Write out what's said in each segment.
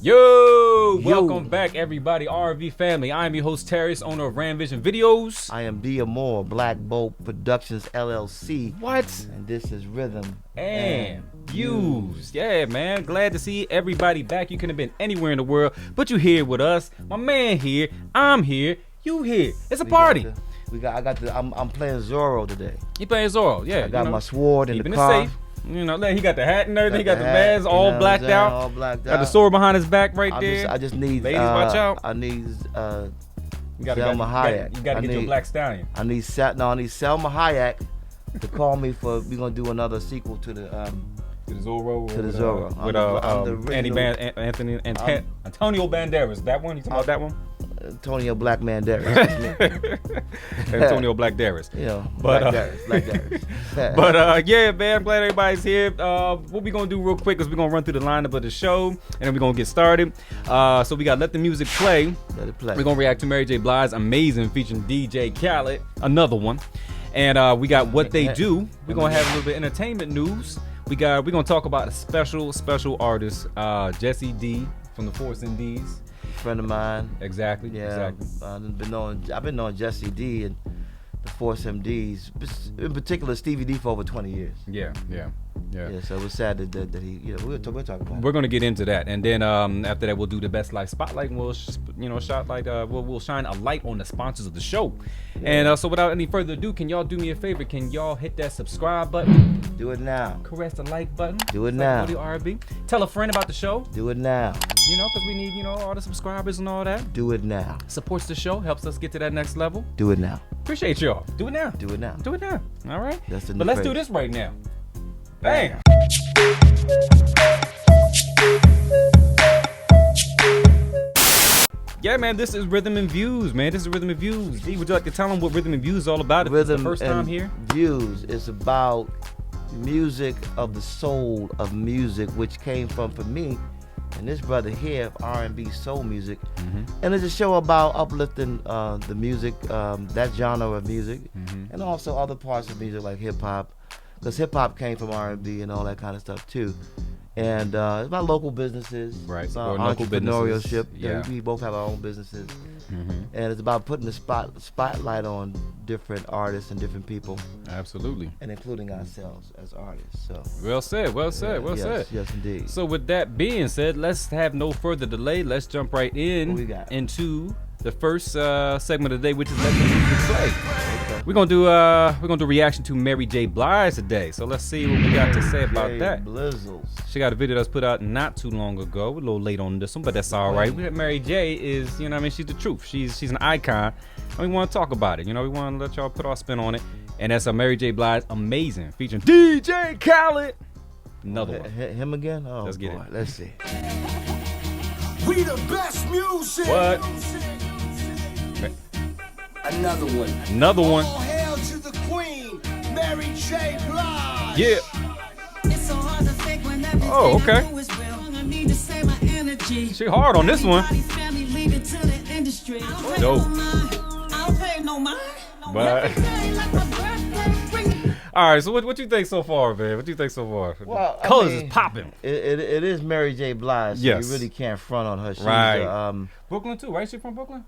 Yo, welcome back, everybody. R&V Family. I am your host, Tarius, owner of R&V Videos. I am D Morris, Black Bolt Productions, LLC. What? And this is Rhythm and Views. Yeah, man. Glad to see everybody back. You could have been anywhere in the world, but you here with us. My man here. I'm here. You here. It's a party. I'm playing Zorro today. You playing Zorro? Yeah. I got my sword in the car. It safe. You know, he got the hat and everything. He got the mask all blacked out. All blacked got the sword behind his back right there. I just need. Ladies, watch out. I need. Selma Hayek. You gotta get your black stallion. I need Selma Hayek to call me for. We're gonna do another sequel to the Zorro. To the Zorro. Antonio Banderas. That one? You talking about that one? Antonio Black Banderas. Antonio Black Darius. Yeah, but Black Darius. But yeah, man, I'm glad everybody's here. What we gonna do real quick is we're gonna run through the lineup of the show and then we're gonna get started. So we got Let the Music Play. Let it play. We're gonna react to Mary J. Blige, Amazing, featuring DJ Khaled, another one. And we got What They Do. We're gonna have a little bit of entertainment news. We're gonna talk about a special artist, Jesse D from the Force and D's. Friend of mine. Exactly. Yeah. Exactly. I've been knowing Jesse D and the Force MDs, in particular Stevie D, for over 20 years. Yeah. So it was sad that he. We'll talk about it. We're gonna get into that, and then after that we'll do the best life spotlight, and we'll we'll shine a light on the sponsors of the show. Yeah. And so without any further ado, can y'all do me a favor? Can y'all hit that subscribe button? Do it now. Caress the like button. Do it now. R&B. Tell a friend about the show. Do it now. Because we need all the subscribers and all that. Do it now. Supports the show, helps us get to that next level. Do it now. Appreciate y'all. Do it now. Do it now. Do it now. All right. That's the new But let's phrase. do this right now. Bam. Yeah, man, this is Rhythm and Views, man. This is Rhythm and Views. D, would you like to tell them what Rhythm and Views is all about? If it's the first time here. Views is about music of the soul of music, which came from, for me, and this brother here, R&B soul music. And it's a show about uplifting the music, that genre of music, and also other parts of music like hip hop, because hip hop came from R&B and all that kind of stuff too. And it's about local businesses, right? About entrepreneurship. Yeah, we both have our own businesses, and it's about putting the spotlight on different artists and different people. Absolutely, and including ourselves as artists. So well said. Yes, indeed. So with that being said, let's have no further delay. Let's jump right into the first segment of the day, which is Let the Music Play. Okay. We're gonna do a reaction to Mary J. Blige today. So let's see what we got to say about that. Blizzles. She got a video that's put out not too long ago. We're a little late on this one, but that's all right. Mary J. is, she's the truth. She's an icon. And we want to talk about it. We want to let y'all put our spin on it. And that's a Mary J. Blige, Amazing, featuring DJ Khaled. Another one. Him again? Oh, let's get boy. it. Let's see. We the best music. What? Another one. Another one. All hail to the queen, Mary J. Blige. Yeah. Oh, okay. She hard on this one. Dope. But all right, so what you think so far, man? What you think so far? Well, colors is popping. It is Mary J. Blige. So yes. You really can't front on her. She's, right. Brooklyn too, right? She from Brooklyn?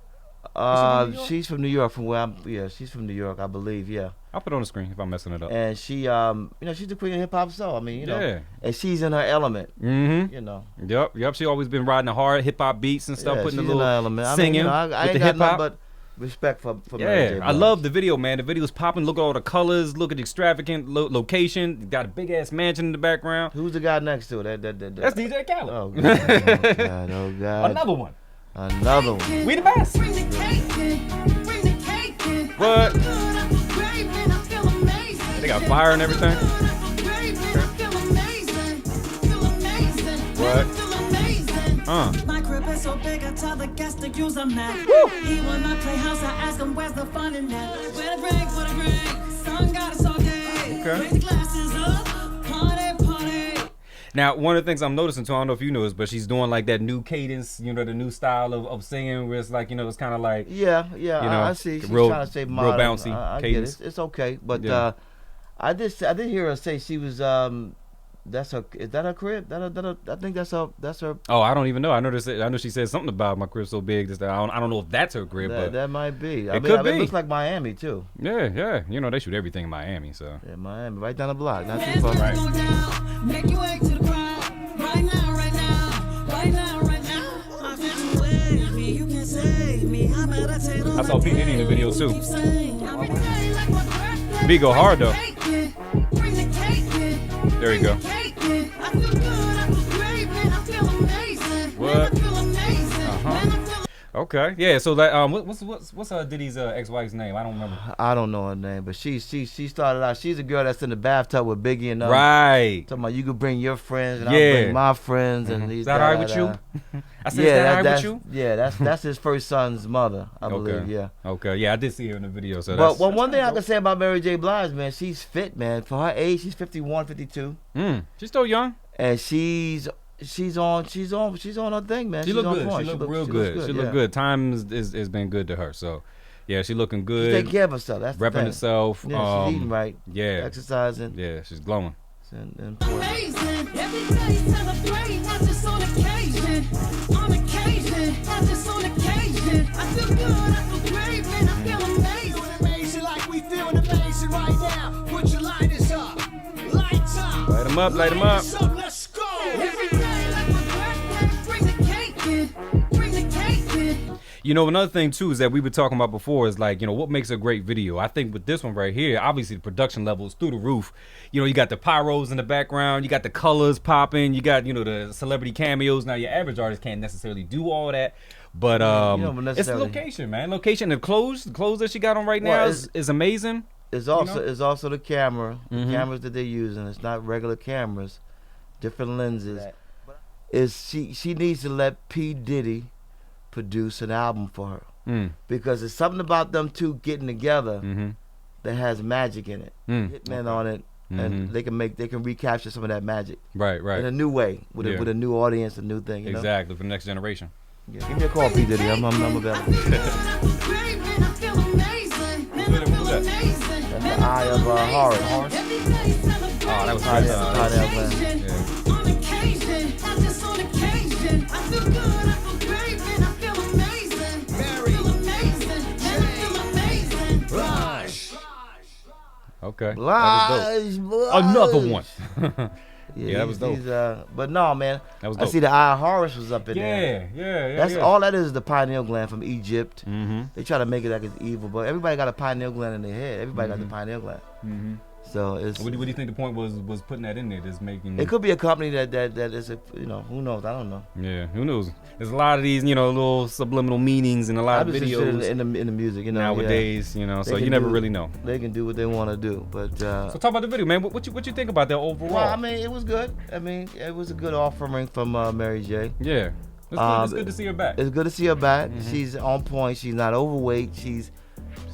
She's from New York. From where she's from New York, I believe. Yeah. I'll put it on the screen if I'm messing it up. And she, she's the queen of hip hop soul. Yeah. And she's in her element. Yep. She always been riding the hard hip hop beats and stuff, putting a little element. Singing I with ain't the hip hop. But respect for Mary J. Blige. I love the video, man. The video's popping. Look at all the colors. Look at the extravagant location. Got a big ass mansion in the background. Who's the guy next to it? That's DJ Khaled. Oh God. Oh God. Another one. We the best. What? They got fire and everything. What? My crib is so big, I tell the guests to use a map. He wanna play house, I ask him where's the fun in that. Where the break? Sun got us all day. Okay. Raise the glasses up, party. Now, one of the things I'm noticing too, I don't know if you noticed, but she's doing like that new cadence, the new style of singing, where it's like, it's kind of like I see. She's real, trying to say modern. real bouncy I cadence. Get it. It's okay, but I did hear her say she was That's her. Is that her crib? I think that's her. That's her. Oh, I don't even know. I know she said something about my crib so big. Just that I don't know if that's her crib, but That might be. It could be. It looks like Miami too. Yeah. You know they shoot everything in Miami, so. Yeah, Miami, right down the block, not too far. Right. Make your way to the crowd. Right now, right now. Right now, right now. I feel you with me. You can save me. I meditate on I saw P Diddy in the video too. keep saying. Every day like my birthday. B go hard though. Bring the cake. There you go. I feel good. I feel great, man. I feel amazing. What? Man, I feel amazing. Uh-huh. Man, I feel Okay, yeah. So that what's Diddy's ex-wife's name? I don't remember. I don't know her name, but she started out. She's a girl that's in the bathtub with Biggie and Right. talking about you could bring your friends and Yeah. I'll bring my friends and these. Is that all right with you? I said, is that all right with you? Yeah, that's his first son's mother, I believe. Yeah. Okay. Yeah, I did see her in the video. So But that's. one thing I can say about Mary J. Blige, man, she's fit, man. For her age, she's 51, 52, She's still young. and she's on her thing, man. She She's look on good. point. She look real good. She look yeah. good. Time has been good to her. So, yeah, she looking She's good. taking care of herself. That's the Repping thing. herself. Yeah, she's eating right, Yeah. exercising. Yeah, she's glowing. And important. amazing. Every day celebrate, not just on occasion. On occasion, not just on occasion. I feel good, I feel great, man. I feel amazing. Feeling amazing like we feeling amazing right now. Put your lighters up. Lights up. Light 'em up, light 'em up. Lighters up, let's go. Every day like my birthday, bring the cake in. Bring the cake in. You know, another thing too is that we were talking about before is like, you know, what makes a great video. I think with this one right here, obviously the production level is through the roof. You know, you got the pyros in the background, you got the colors popping, you got, you know, the celebrity cameos. Now your average artist can't necessarily do all that, but don't it's the necessarily. location, man. Location, the clothes that she got on right Well, now is amazing. It's also know? the camera, the Mhm. cameras that they're using. It's not regular cameras, different lenses. Is she needs to let P Diddy produce an album for her because there's something about them two getting together that has magic in it. Hitman on it, and they can recapture some of that magic Right, in right. a new way with Yeah. a new audience, a new thing. You know? Exactly, for the next generation. Yeah, give me a call, P Diddy. I'm I available. feel good, I feel great, man. I feel amazing. Man, I feel amazing. That's Man, the I eye feel of amazing. Horace. Every day celebrate, Oh, that was not nice. just on Hot air occasion. Yeah. On occasion, not just on occasion. I feel good, I feel great, man. I feel amazing. Mary I feel amazing. Man, I feel amazing. Blige. Okay. That was Blige, dope. Another one. Yeah, that was dope. But no, man. That was I dope. see the eye of Horus was up in there. Yeah. That's all that is the pineal gland from Egypt. Mm-hmm. They try to make it like it's evil, but everybody got a pineal gland in their head. Everybody got the pineal gland. Mm-hmm. So it's. What do you think the point was putting that in there? Just making. It could be a company that is a, who knows? I don't know. Yeah, who knows? There's a lot of these, little subliminal meanings in a lot I'm of just interested videos in the music, nowadays. They So you can never do- really know. They can do what they want to do, but. So talk about the video, man. What you think about that overall? Well, I mean, it was good. I mean, it was a good offering from Mary J. Yeah, it's good to see her back. It's good to see her back. She's on point. She's not overweight. She's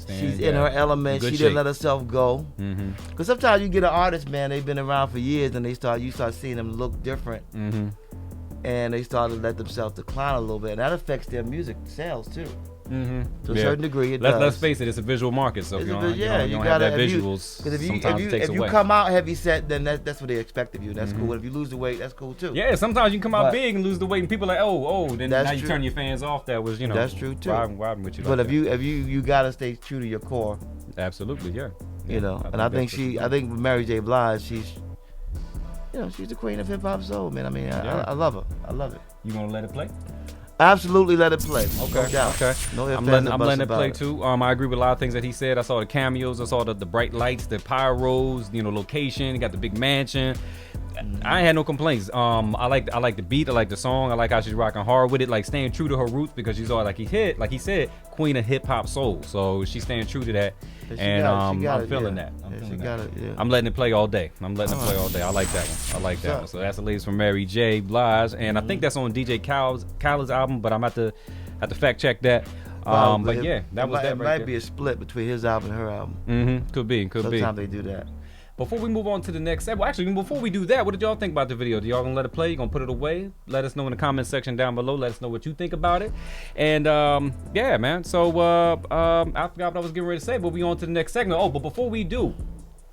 in her element. Good She shape. didn't let herself go. Mm-hmm. Because sometimes you get an artist, man, they've been around for years, and you start seeing them look different, Mm-hmm. and they start to let themselves decline a little bit, and that affects their music sales too. Mm-hmm. To a certain degree, it does. Let's face it, it's a visual market, so if It's you a don't, bit- you yeah, don't, you have gotta- that if you- visuals, Because sometimes it takes if away. you come out heavy set, then that's what they expect of you. That's cool. If you lose the weight, that's cool too. Yeah, sometimes you can come out But- big and lose the weight, and people are like, oh, then That's now you true. turn your fans off. That was, That's true, too. Riding with you. But like if you gotta stay true to your core, that. Absolutely, yeah. and I think with Mary J. Blige, she's the queen of hip hop soul, man. I mean, Yeah. I love her. I love it. You gonna let it play? Absolutely, let it play. Okay, No doubt. okay. No ifs, I'm ands, letting or it buts play about too. I agree with a lot of things that he said. I saw the cameos. I saw the bright lights, the pyros. Location. You got the big mansion. I ain't had no complaints. I like the beat. I like the song. I like how she's rocking hard with it, like staying true to her roots because she's all like he said, queen of hip hop soul. So she's staying true to that, She and got it, I'm feeling yeah. that. I'm Yeah, feeling she that. got it, yeah. I'm letting it play all day. I like that one. I like that one. So that's the latest from Mary J. Blige, and I think that's on DJ Khaled's album, but I'm have to fact check that. But yeah, that was that It right might there. be a split between his album and her album. Mm-hmm. Could be. Sometimes they do that. Before we move on to the next segment, actually, before we do that, what did y'all think about the video? Do y'all gonna let it play? You gonna put it away? Let us know in the comment section down below. Let us know what you think about it. And yeah, man. So I forgot what I was getting ready to say, but we on to the next segment. Oh, but before we do,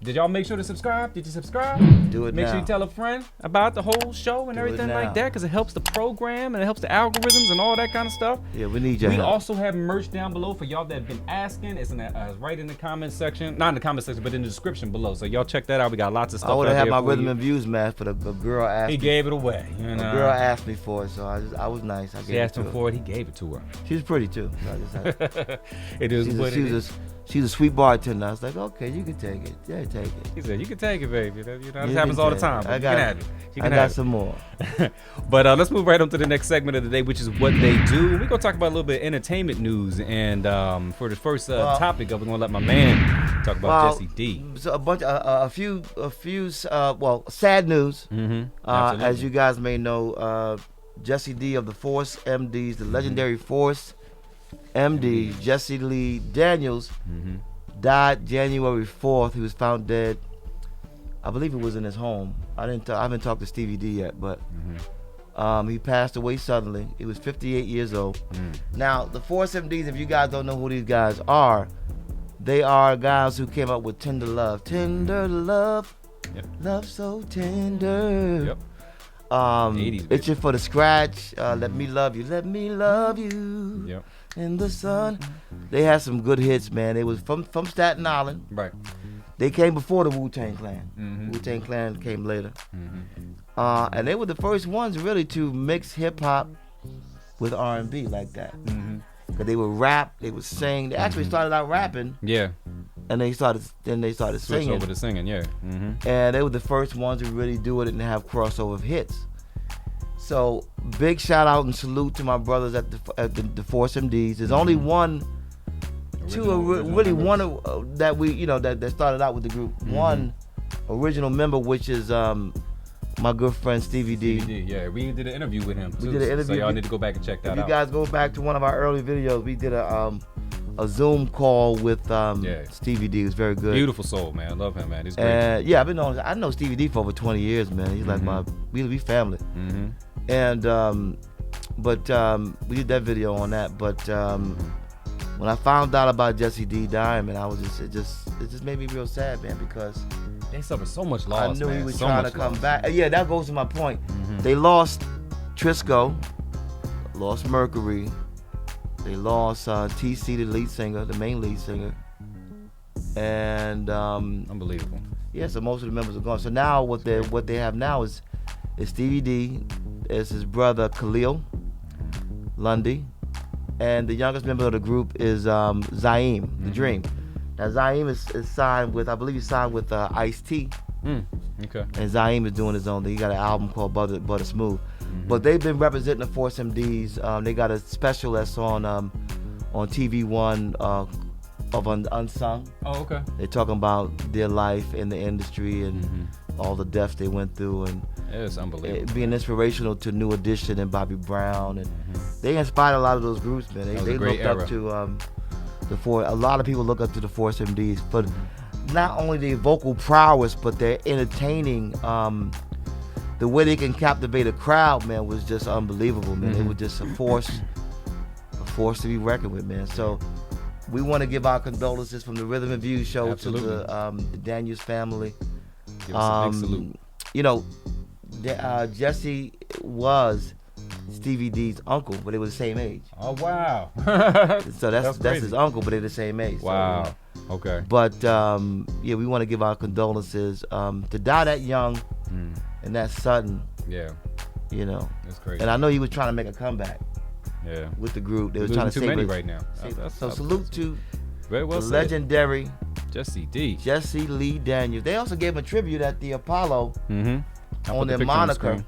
Did y'all make sure to subscribe? Did you subscribe? Do it Make now. sure you tell a friend about the whole show and Do it everything now. like that, because it helps the program and it helps the algorithms and all that kind of stuff. Yeah, we need your We help. also have merch down below for y'all that have been asking. It's right in the comment section. Not in the comment section, but in the description below. So y'all check that out. We got lots of stuff I would out have had there my for Rhythm you. and Views mask, but a girl asked He me. gave it away. You A know? girl asked me for it, so I was nice. I gave She asked it him to her. for it. He gave it to her. She was pretty too. So I just had, It is what it is. she's a sweet bartender. I was like, okay, you can take it. Yeah, take it. He said, "You can take it, baby. You know, You this happens can all the take time. it. But you can have it. You I can got have some more. it." But let's move right on to the next segment of the day, which is what they do. We're gonna talk about a little bit of entertainment news, and for the first topic, we're gonna let my man talk about Jesse D. So a few, sad news. Mm-hmm. As you guys may know, Jesse D of the Force MDs, the legendary Force MD, Jesse Lee Daniels, died January 4th. He was found dead. I believe it was in his home. I haven't talked to Stevie D yet, but he passed away suddenly. He was 58 years old. Now, the Force MDs, if you guys don't know who these guys are, they are guys who came up with Tender Love. Tender Love. Yep. Love so tender. Yep. 80s, baby. Itching for the scratch. Let me love you. Let me love you. Yep. In the sun. They had some good hits, man. They was from Staten Island. Right. They came before the Wu-Tang Clan. Mhm. Wu-Tang Clan came later. Mm-hmm. And they were the first ones really to mix hip-hop with R&B like that. Mm-hmm. Cause they would rap, they would sing. They actually started out rapping, Yeah. and they started Switch singing. over to singing. Yeah. Mm-hmm. And they were the first ones to really do it and have crossover hits. So big shout out and salute to my brothers at the Force MDs. There's only one, really one that we that started out with the group. One original member, which is my good friend Stevie D. Yeah, we did an interview with him. We Too, did an interview. So y'all need to go back and check that If you out. guys go back to one of our early videos, we did a Zoom call with Stevie D. It was very good. Beautiful soul, man. I love him, man. He's great. And yeah, I know Stevie D for over 20 years, man. He's like we family. Mm-hmm. And we did that video on that. But when I found out about Jesse D dying, man, it just made me real sad, man, because They suffered so much loss. I knew man. he was so trying much to come loss. back. Yeah, that goes to my point. They lost Trisco, lost Mercury, they lost TC, the lead singer, the main lead singer, and Unbelievable. yeah, so most of the members are gone. So now what they have now is Stevie D, is his brother Khalil Lundy, and the youngest member of the group is Zaim, the Dream. Now Zaim is signed with, I believe he's signed with Ice-T, Okay. and Zaim is doing his own thing. He got an album called Butter Smooth. But they've been representing the Force MDs. They got a special that's on TV One of Unsung. Oh, okay. They're talking about their life in the industry and all the deaths they went through, and It's unbelievable. it being inspirational to New Edition and Bobby Brown, and they inspired a lot of those groups, man. That was They a great looked era. up to the Force. A lot of people look up to the Force MDs for not only their vocal prowess, but their entertaining. The way they can captivate a crowd, man, was just unbelievable, man. It was just a force to be reckoned with, man. So we want to give our condolences from the Rhythm and Views show Absolutely. to the Daniels family. Give us a big salute. You know, Jesse was Stevie D's uncle, but they were the same age. Oh, wow. So that's crazy. his uncle, but they're the same age. Wow. So, Okay. but yeah, we want to give our condolences. To die that young and that sudden, Yeah. you know. That's crazy. And I know he was trying to make a comeback Yeah. with the group. They were Losing trying to too save many it. right now. So salute to Very well the said. legendary Jesse D. Jesse Lee Daniels. They also gave him a tribute at the Apollo Mm-hmm. on their moniker,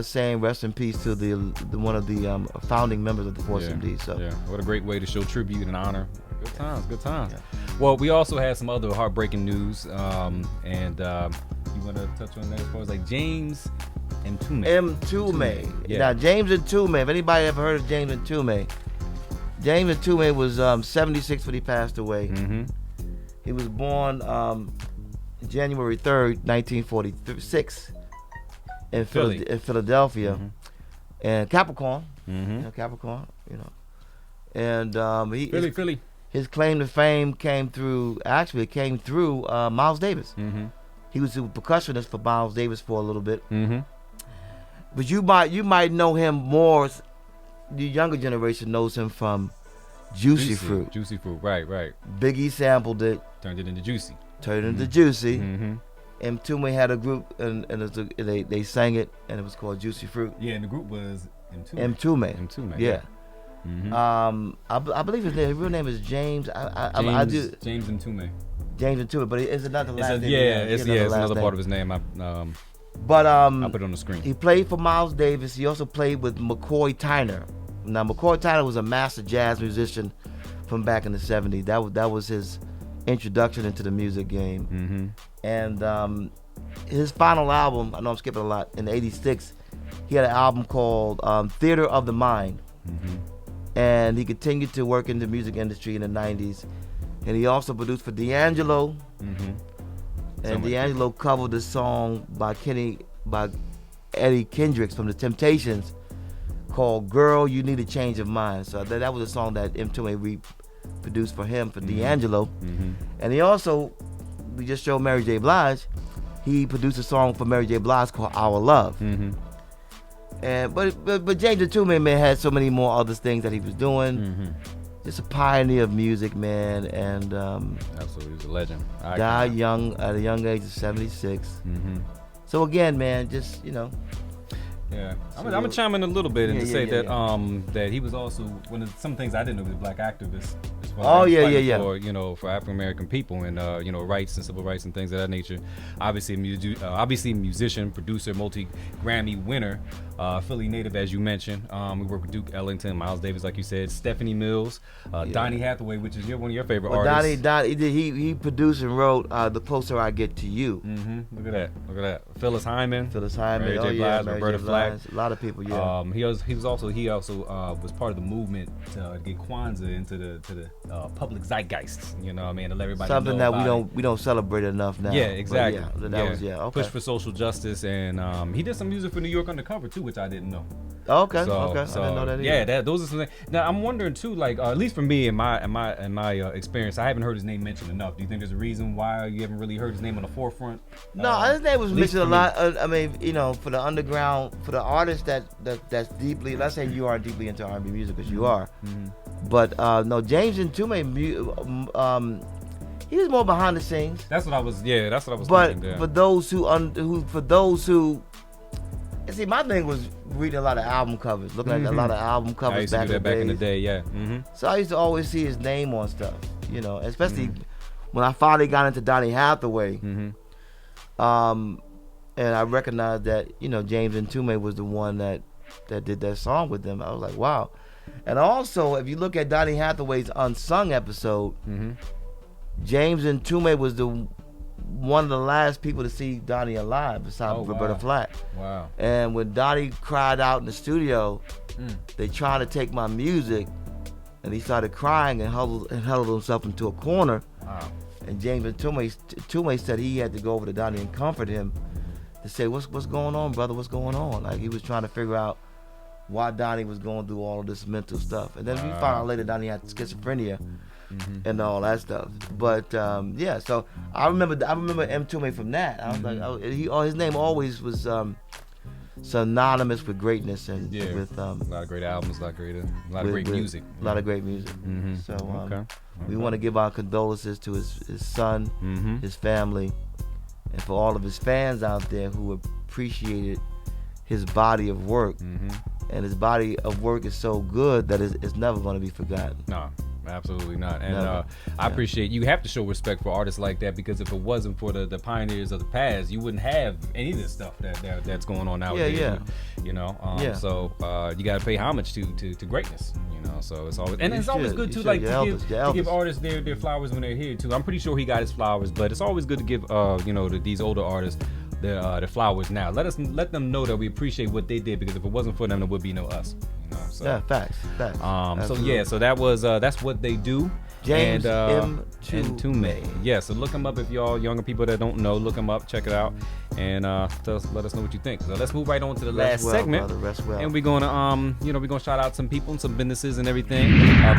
saying rest in peace to the one of the founding members of the Force MD. So yeah, what a great way to show tribute and honor. Good times, good times. Well, we also had some other heartbreaking news, and you want to touch on that as far as like James and Mtume. Yeah. Now James Mtume. If anybody ever heard of James Mtume, James Mtume was 76 when he passed away. Mm-hmm. He was born January 3rd, 1946 in Philly. Philadelphia, and Capricorn. Mm-hmm. You know, Capricorn. You know, and he Philly. his claim to fame came through Miles Davis. Mm-hmm. He was the percussionist for Miles Davis for a little bit. Mm-hmm. But you might know him more. The younger generation knows him from Juicy Fruit. Juicy Fruit, right. Biggie sampled it, Turned it into Juicy. Juicy. Mm-hmm. M2 had a group, and they sang it, and it was called Juicy Fruit. Yeah, and the group was M2. M2, Yeah. Mm-hmm. I believe his real name is James. James M2. James M2, but it's another last name. It's another part of his name. But I'll put it on the screen. He played for Miles Davis. He also played with McCoy Tyner. Now McCoy Tyner was a master jazz musician from back in the 70s. That was his introduction into the music game. Mm-hmm. And his final album, I know I'm skipping a lot, in '86, he had an album called Theater of the Mind. Mm-hmm. And he continued to work in the music industry in the 90s. And he also produced for D'Angelo. Mm-hmm. And D'Angelo covered the song by Eddie Kendricks from the Temptations called Girl, You Need a Change of Mind. So that was a song that M2A produced for him, for D'Angelo. Mm-hmm. And he also, we just showed Mary J. Blige, he produced a song for Mary J. Blige called Our Love. Mm-hmm. And but James Tume, man, had so many more other things that he was doing. Mm-hmm. Just a pioneer of music, man, and Absolutely, he's a legend. died young at a young age of 76. Mm-hmm. So again, man, just Yeah, I'm gonna chime in a little bit and to say that yeah. that he was also one of some things I didn't know, he was a black activist. As Oh, well as yeah, fighting yeah. For for African American people and rights and civil rights and things of that nature. Obviously, musician, producer, multi-Grammy winner, Philly native as you mentioned. We work with Duke Ellington, Miles Davis, like you said, Stephanie Mills, Donny Hathaway, which is one of your favorite artists. Donny, he produced and wrote The Closer I Get to You. Mm-hmm. Look at that. Phyllis Hyman, Mary J. Blige, Roberta Flack. A lot of people, yeah. He also was part of the movement to get Kwanzaa into the public zeitgeist. You know what I mean? To let everybody Something know that we don't celebrate enough now. Yeah, exactly. Okay. Push for social justice, and he did some music for New York Undercover too, which I didn't know. Okay. I So, didn't know that either. yeah, those are some things. Now I'm wondering too, like at least for me in my experience, I haven't heard his name mentioned enough. Do you think there's a reason why you haven't really heard his name on the forefront? No, his name was at least mentioned a for lot. I mean, for the underground, for the artists that's deeply. Let's say you are deeply into R&B music, because you are. Mm-hmm. But no, James Tume, he was more behind the scenes. That's what I was But thinking. Yeah. for those who, see, my thing was reading a lot of album covers, looking at a lot of album covers I used to do that back in the day, yeah. Mm-hmm. So I used to always see his name on stuff, especially when I finally got into Donny Hathaway. Mm-hmm. And I recognized that, James Tume was the one that did that song with them. I was like, wow. And also, if you look at Donny Hathaway's Unsung episode, Mm-hmm. James Tume was one of the last people to see Donny alive besides Roberta Flack. Wow. And when Donny cried out in the studio, they tried to take my music, and he started crying and huddled himself into a corner. Wow. And James Tume said he had to go over to Donny and comfort him to say, what's going on, brother? What's going on? Like, he was trying to figure out why Donny was going through all of this mental stuff. And then we found out later Donny had schizophrenia and all that stuff. But so I remember M2A from that. I was like, his name always was synonymous with greatness and with a lot of great albums, a lot of great music. A lot of great music. Mm-hmm. So we want to give our condolences to his son, his family, and for all of his fans out there who appreciated his body of work. And his body of work is so good that it's never going to be forgotten. No, absolutely not. And I appreciate you have to show respect for artists like that, because if it wasn't for the pioneers of the past, you wouldn't have any of this stuff that's going on nowadays. So you got to pay homage to greatness. So it's always good too, like to give artists their flowers when they're here too. I'm pretty sure he got his flowers, but it's always good to give these older artists the flowers now. Let them know that we appreciate what they did, because if it wasn't for them, there would be no us. So. Yeah, facts. So that was that's what they do. James and M. Tume. Yeah, so look him up if y'all younger people that don't know. Look him up, check it out, and let us know what you think. So let's move right on to the last segment, brother, rest well. and we're gonna we're gonna shout out some people and some businesses and everything.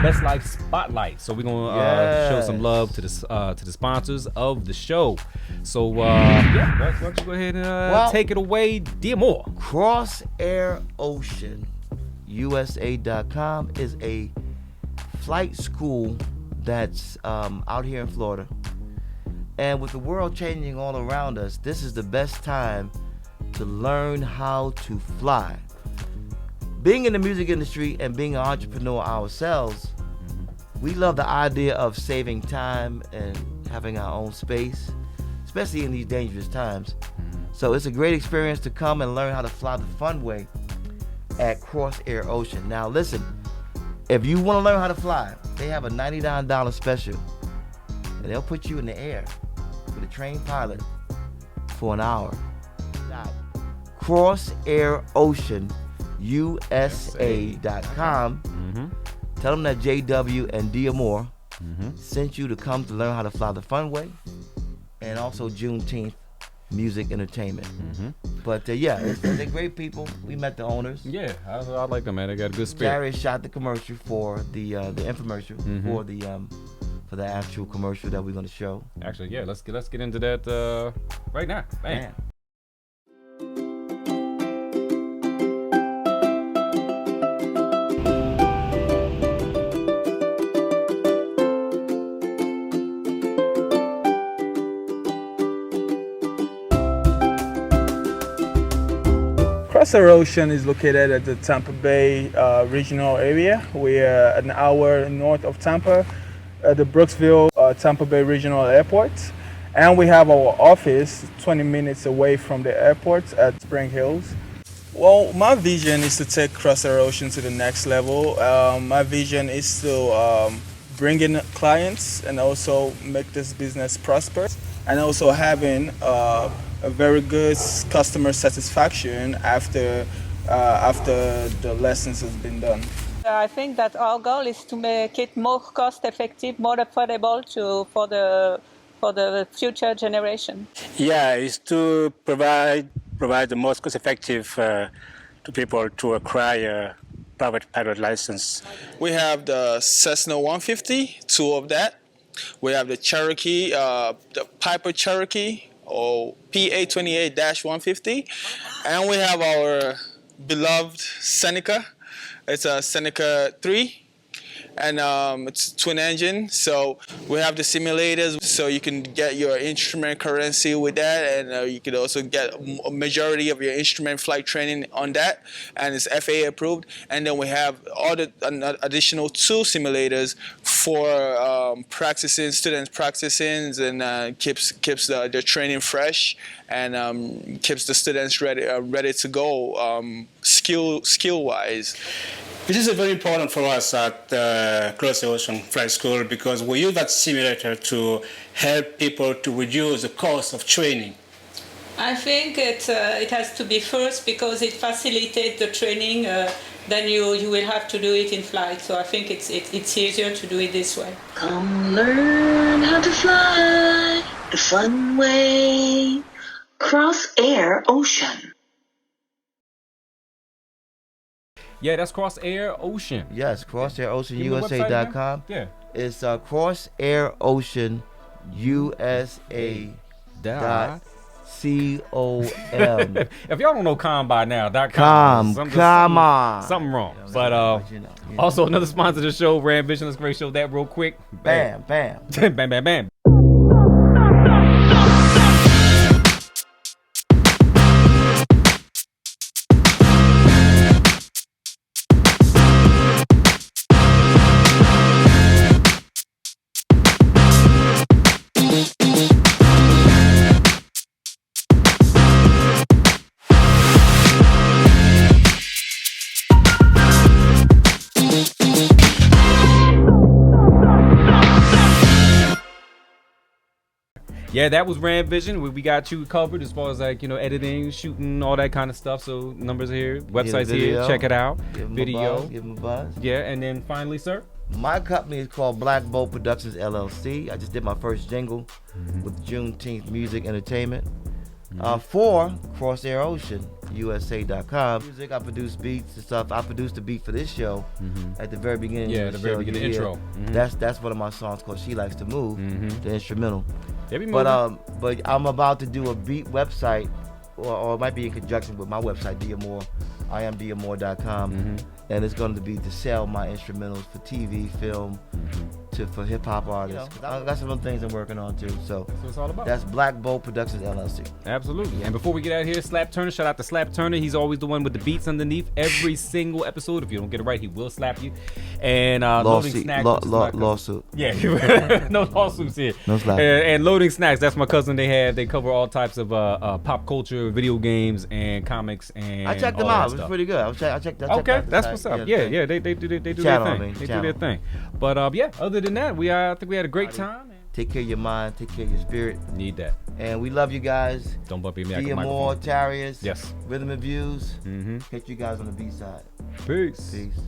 Best Life Spotlight. So we're gonna show some love to the sponsors of the show. So yeah, why don't you go ahead and take it away, D Morris. Crossair Ocean USA.com is a flight school that's out here in Florida. And with the world changing all around us, this is the best time to learn how to fly. Being in the music industry and being an entrepreneur ourselves, we love the idea of saving time and having our own space, especially in these dangerous times. So it's a great experience to come and learn how to fly the fun way at Crossair Ocean. Now listen, if you want to learn how to fly, they have a $99 special, and they'll put you in the air with a trained pilot for an hour. Crossair Ocean USA.com. Tell them that JW and D Morris sent you to come to learn how to fly the fun way, and also Juneteenth music entertainment. But yeah, they're great people. We met the owners. Yeah, I like them, man. They got a good spirit. Tarius shot the commercial for the infomercial for the actual commercial that we're gonna show. Actually, yeah, let's get into that right now. Bam. Crossair Ocean is located at the Tampa Bay regional area. We're an hour north of Tampa at the Brooksville Tampa Bay Regional Airport. And we have our office 20 minutes away from the airport at Spring Hills. Well, my vision is to take Crossair Ocean to the next level. My vision is to bring in clients and also make this business prosper, and also having a very good customer satisfaction after the lessons has been done. I think that our goal is to make it more cost effective, more affordable for the future generation. Yeah, it's to provide the most cost effective to people to acquire private pilot license. We have the Cessna 150, two of that. We have the Cherokee, the Piper Cherokee, or PA28-150, and we have our beloved Seneca. It's a Seneca 3, and it's twin engine. So we have the simulators, so you can get your instrument currency with that, and you can also get a majority of your instrument flight training on that, and it's FAA approved. And then we have all the additional 2 simulators for students practicing, and keeps their training fresh, and keeps the students ready to go skill wise. This is very important for us at Crossair Ocean Flight School, because we use that simulator to help people to reduce the cost of training. I think it has to be first because it facilitates the training. Then you will have to do it in flight. So I think it's easier to do it this way. Come learn how to fly the fun way. Crossair Ocean. Yeah, that's Crossair Ocean. Yes, Crossair Ocean Give me the website USA.com. again. Yeah. It's Crossair Ocean USA.com. If y'all don't know com by now, com on. Something wrong. But also another sponsor of the show, R&V Vision. Let's go show that real quick. Bam, bam. Bam, bam, bam. Yeah, that was R&V Vision. We got you covered as far as editing, shooting, all that kind of stuff. So numbers are here, websites here. Check it out. Give 'em video. Give them a buzz. Yeah, and then finally, sir. My company is called Black Bolt Productions LLC. I just did my first jingle with Juneteenth Music Entertainment for Crosshair Ocean, USA.com. Music, I produce beats and stuff. I produced the beat for this show at the very beginning. Yeah, of the the very show. beginning intro. That's one of my songs called She Likes to Move, the instrumental. They be moving. But I'm about to do a beat website, or it might be in conjunction with my website, Diamore, IamDiamore.com, and it's going to be to sell my instrumentals for TV, film, for hip hop artists. I got some other things I'm working on too. So that's what it's all about. That's Black Bolt Productions LLC. Absolutely. And before we get out of here, Slap Turner, shout out to Slap Turner. He's always the one with the beats underneath every single episode. If you don't get it right, he will slap you. And Loading Snacks. Lawsuit. Yeah, no lawsuits here. No slap. And Loading Snacks, that's my cousin. They cover all types of pop culture, video games, and comics. And I checked them out. It was pretty good. I checked that. Okay, that's what's up. Yeah, they do their thing. They do their thing. But other than that, I think we had a great time. Take care of your mind. Take care of your spirit. Need that. And we love you guys. Don't bump me. Diamore, Tarius. Yes. Rhythm and Views. Hit you guys on the B side. Peace. Peace.